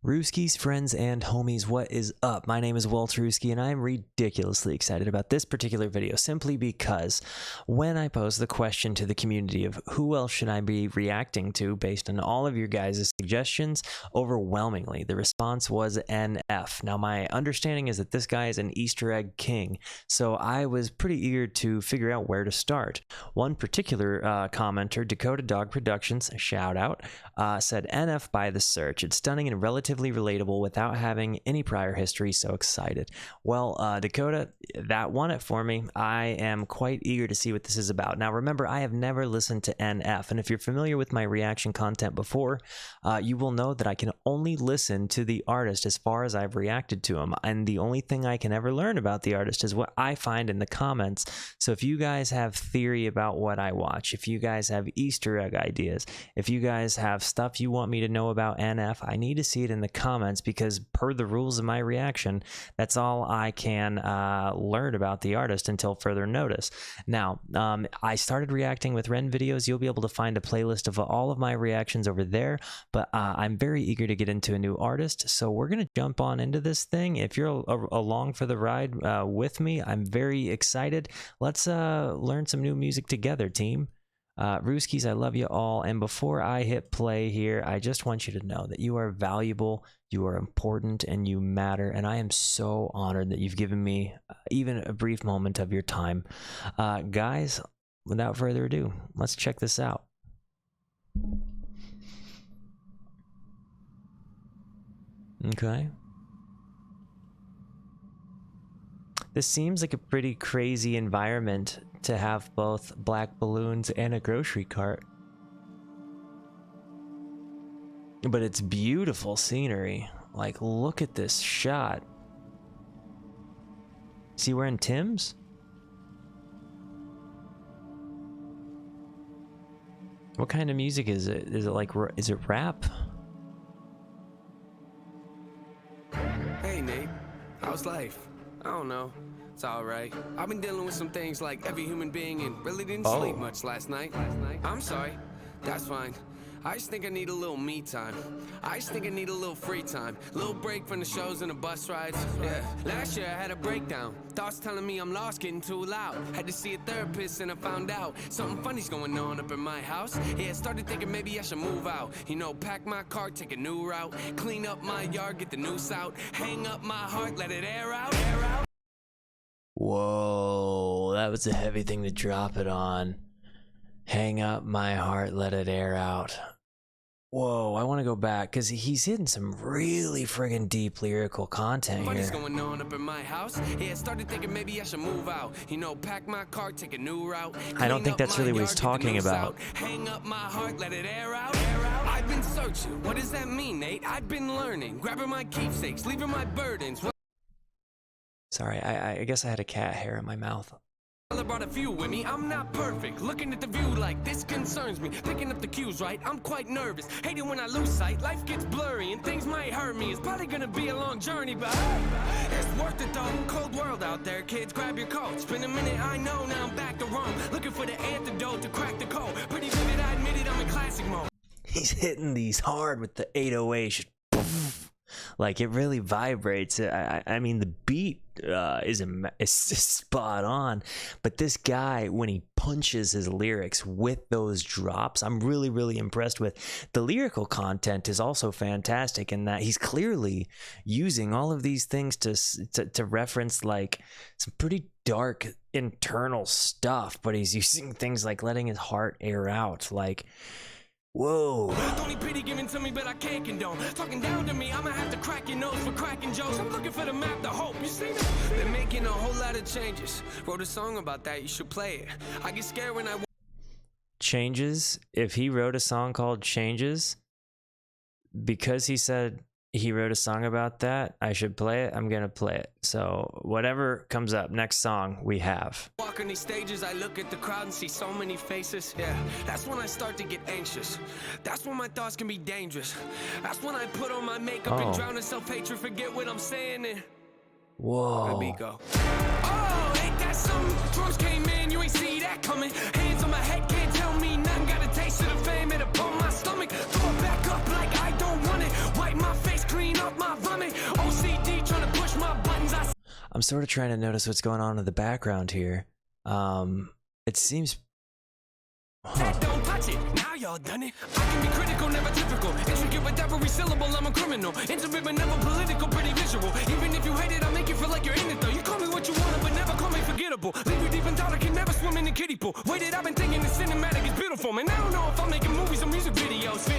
Rooskies, friends, and homies, what is up? My name is Walter Rooski, and I am ridiculously excited about this particular video simply because when I posed the question to the community of who else should I be reacting to based on all of your guys' suggestions, overwhelmingly the response was NF. Now, my understanding is that this guy is an Easter egg king, so I was pretty eager to figure out where to start. One particular commenter, Dakota Dog Productions, shout out, said NF by the search. It's stunning and relatively relatable without having any prior history, so excited. Well, Dakota, that won it for me. I am quite eager to see what this is about. Now remember, I have never listened to NF, and if you're familiar with my reaction content before, you will know that I can only listen to the artist as far as I've reacted to him, and the only thing I can ever learn about the artist is what I find in the comments. So if you guys have theory about what I watch, if you guys have Easter egg ideas, if you guys have stuff you want me to know about NF, I need to see it in the comments, because per the rules of my reaction, that's all I can learn about the artist until further notice. Now, I started reacting with Ren videos. You'll be able to find a playlist of all of my reactions over there, but I'm very eager to get into a new artist, so we're going to jump on into this thing. If you're along for the ride with me, I'm very excited. Let's learn some new music together, team. Rooskies, I love you all, and before I hit play here, I just want you to know that you are valuable, you are important, and you matter, and I am so honored that you've given me even a brief moment of your time. Guys, without further ado, let's check this out. Okay. This seems like a pretty crazy environment to have both black balloons and a grocery cart. But it's beautiful scenery. Like, look at this shot. Is he wearing Tim's? What kind of music is it? Is it like, is it rap? Hey Nate, how's life? I don't know. It's alright. I've been dealing with some things like every human being and really didn't sleep much last night. I'm sorry. That's fine. I just think I need a little me time. I just think I need a little free time. Little break from the shows and the bus rides. Yeah. Last year I had a breakdown. Thoughts telling me I'm lost, getting too loud. Had to see a therapist and I found out something funny's going on up in my house. Yeah, started thinking maybe I should move out. You know, pack my car, take a new route. Clean up my yard, get the noose out. Hang up my heart, let it air out. Air out. Whoa, that was a heavy thing to drop it on. Hang up my heart, let it air out. Whoa, I want to go back because he's hitting some really friggin' deep lyrical content here. What's going on up in my house? Yeah, started thinking maybe I should move out. You know, pack my car, take a new route. I don't think that's really what he's talking about. Hang up my heart, let it air out. Air out. I've been searching. What does that mean, Nate? I've been learning, grabbing my keepsakes, leaving my burdens. Sorry, I guess I had a cat hair in my mouth. I brought a few with me. I'm not perfect. Looking at the view like this concerns me. Picking up the cues right. I'm quite nervous. Hate it when I lose sight. Life gets blurry and things might hurt me. It's probably gonna be a long journey, but hey, it's worth it though. Cold world out there, kids. Grab your coat. It's been a minute, I know. Now I'm back to Rome. Looking for the antidote to crack the code. Pretty vivid, I admit it. I'm in classic mode. He's hitting these hard with the 808. Like, it really vibrates. I mean, the beat is spot on, but this guy, when he punches his lyrics with those drops, I'm really impressed with. The lyrical content is also fantastic in that he's clearly using all of these things to reference like some pretty dark internal stuff, but he's using things like letting his heart air out. Like, whoa. Only pity given to me, but I can't condone. Talking down to me, I'ma have to crack your nose for cracking jokes. I'm looking for the map to hope. You see me? Been making a whole lot of changes. Wrote a song about that, you should play it. I get scared when I... Changes? If he wrote a song called Changes, because he said he wrote a song about that, I should play it, I'm gonna play it. So whatever comes up, next song we have. Walking these stages, I look at the crowd and see so many faces. Yeah, that's when I start to get anxious. That's when my thoughts can be dangerous. That's when I put on my makeup and drown in self-hatred, forget what I'm saying and... Whoa. Let me go. Oh, ain't that something? Drums came in, you ain't see that coming. Hands on my head, can't tell me nothing. Got a taste of the fame, it upon my stomach. Throw it back up like I don't want it. Wipe my face. clean up my vomit. OCD trying to push my buttons. I'm sort of trying to notice what's going on in the background here. It seems... Don't touch it. Now y'all done it. I can be critical, never typical. Intricate with every syllable, I'm a criminal. Intimate but never political, pretty visual. Even if you hate it, I'll make you feel like you're in it though. You call me what you want, but never call me forgettable. Leave you deep in thought, I can never swim in the kiddie pool. Waited, I've been thinking the cinematic is beautiful. Man, I don't know if I'm making movies or music videos.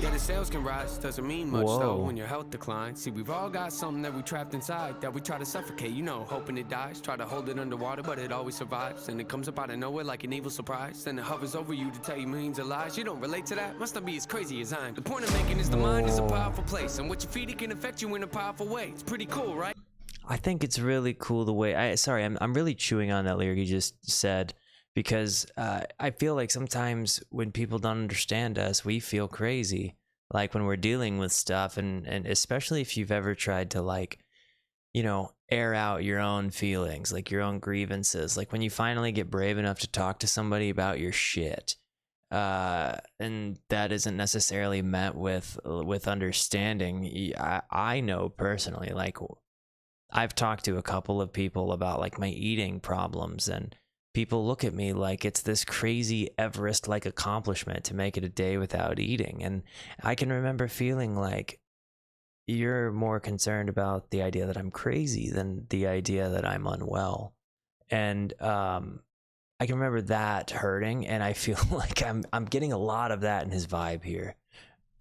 Yeah, the sales can rise, doesn't mean much though when your health declines. See, we've all got something that we trapped inside that we try to suffocate, you know, hoping it dies. Try to hold it underwater, but it always survives. And it comes up out of nowhere like an evil surprise. Then it hovers over you to tell you millions of lies. You don't relate to that? Must not be as crazy as I'm. The point I'm making is the mind is a powerful place, and what you feed it can affect you in a powerful way. It's pretty cool, right? I think it's really cool the way... I'm really chewing on that lyric you just said, because I feel like sometimes when people don't understand us, we feel crazy. Like when we're dealing with stuff, and especially if you've ever tried to, like, you know, air out your own feelings, like your own grievances. Like when you finally get brave enough to talk to somebody about your shit, and that isn't necessarily met with understanding. I know personally, like, I've talked to a couple of people about like my eating problems, and people look at me like it's this crazy Everest-like accomplishment to make it a day without eating. And I can remember feeling like, you're more concerned about the idea that I'm crazy than the idea that I'm unwell. And I can remember that hurting, and I feel like I'm getting a lot of that in his vibe here.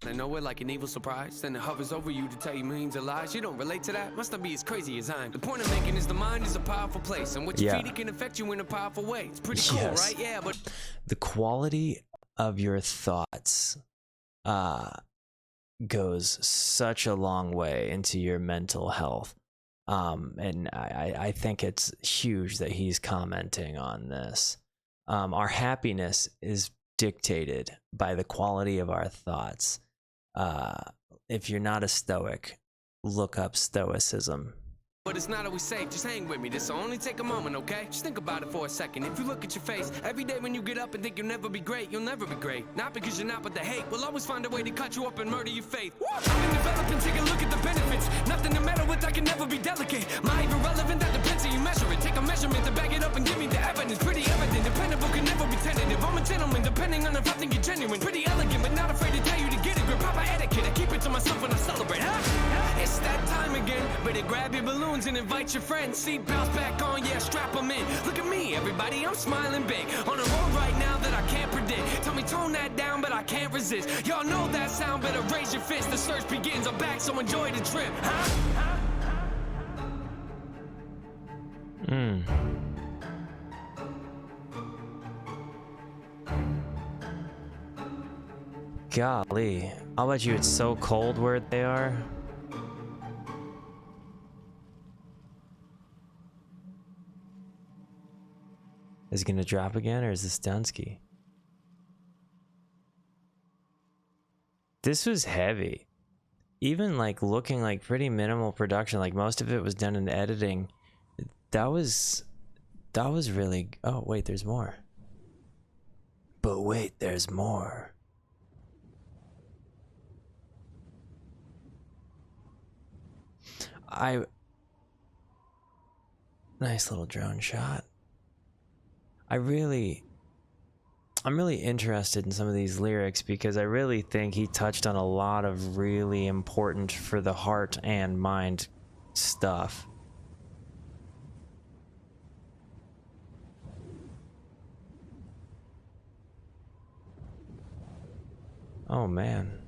I know it like an evil surprise, then it hovers over you to tell you millions of lies. You don't relate to that? Must not be as crazy as I'm. The point I'm making is the mind is a powerful place, and what you feed it can affect you in a powerful way. It's pretty cool, right? Yeah, but the quality of your thoughts goes such a long way into your mental health. And I think it's huge that he's commenting on this. Our happiness is dictated by the quality of our thoughts. If you're not a stoic, look up stoicism. But it's not always safe, just hang with me. This will only take a moment, okay? Just think about it for a second. If you look at your face, every day when you get up and think you'll never be great, you'll never be great. Not because you're not, but the hate will always find a way to cut you up and murder your faith. I've been developing, take a look at the benefits. Nothing to meddle with, I can never be delicate. My even relevant, that depends how you measure it. Take a measurement to back it up and give me the evidence. Pretty evident, dependable, can never be tentative. I'm a gentleman, depending on if I think you're genuine. Pretty elegant, but not afraid to tell you to get it. Grip proper etiquette, I keep it to myself when I celebrate. It's that time again, better grab your balloons and invite your friends. Seat belts back on, yeah, strap them in. Look at me, everybody, I'm smiling big. On a road right now that I can't predict. Tell me tone that down, but I can't resist. Y'all know that sound, better raise your fist. The search begins, I'm back, so enjoy the trip. Golly, I'll bet you it's so cold where they are. Is it gonna drop again, or is this Dunsky? This was heavy. Even like looking like pretty minimal production, like most of it was done in editing. That was really... Oh, wait, there's more. But wait, there's more. Nice little drone shot. I'm really interested in some of these lyrics because I really think he touched on a lot of really important for the heart and mind stuff. Oh man.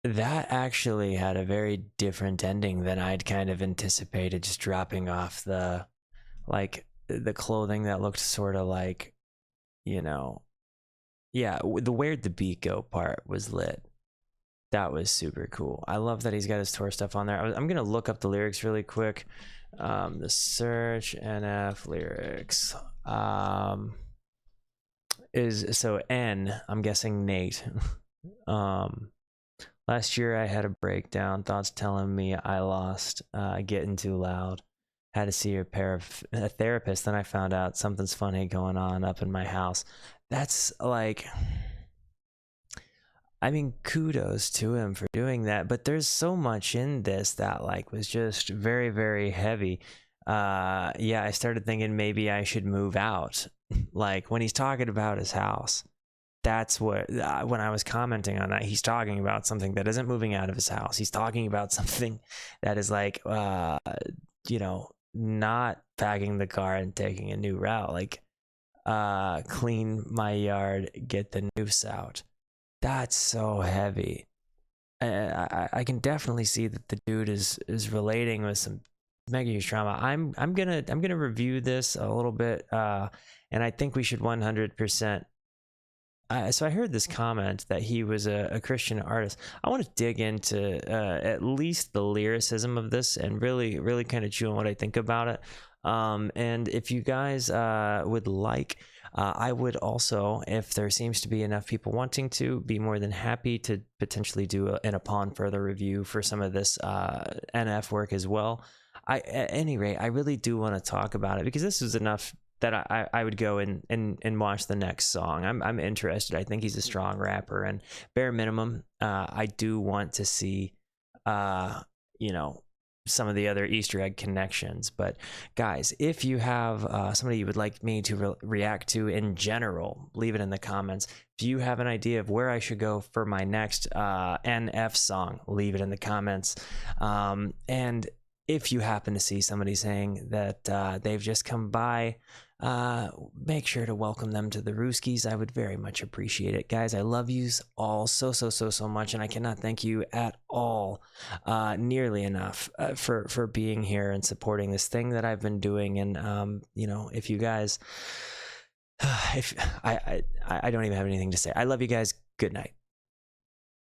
That actually had a very different ending than I'd kind of anticipated, just dropping off the clothing that looked sort of like, you know, yeah, the where'd the beat go part was lit. That was super cool. I love that he's got his tour stuff on there. I'm gonna look up the lyrics really quick. The search NF lyrics is so N, I'm guessing Nate. Last year I had a breakdown, thoughts telling me I lost, getting too loud. Had to see a therapist, then I found out something's funny going on up in my house. that's like, I mean, kudos to him for doing that, but there's so much in this that like was just very, very heavy. Yeah, I started thinking maybe I should move out. Like when he's talking about his house, that's what, when I was commenting on that, he's talking about something that isn't moving out of his house. He's talking about something that is like, you know, not packing the car and taking a new route. Like, clean my yard, get the noose out. That's so heavy. I can definitely see that the dude is relating with some mega huge trauma. I'm gonna review this a little bit, and I think we should 100%. So I heard this comment that he was a Christian artist. I want to dig into at least the lyricism of this and really kind of chew on what I think about it. And if you guys would like, I would also, if there seems to be enough people wanting to, be more than happy to potentially do an upon further review for some of this NF work as well. At any rate, I really do want to talk about it because this is enough that I would go and watch the next song. I'm interested. I think he's a strong rapper, and bare minimum, I do want to see, you know, some of the other Easter egg connections. But guys, if you have somebody you would like me to react to in general, leave it in the comments. If you have an idea of where I should go for my next NF song, leave it in the comments. And if you happen to see somebody saying that they've just come by, make sure to welcome them to the Rooskies. I would very much appreciate it. Guys, I love yous all so much, and I cannot thank you at all nearly enough for being here and supporting this thing that I've been doing. And you know, if you guys if I don't even have anything to say. I love you guys. Good night.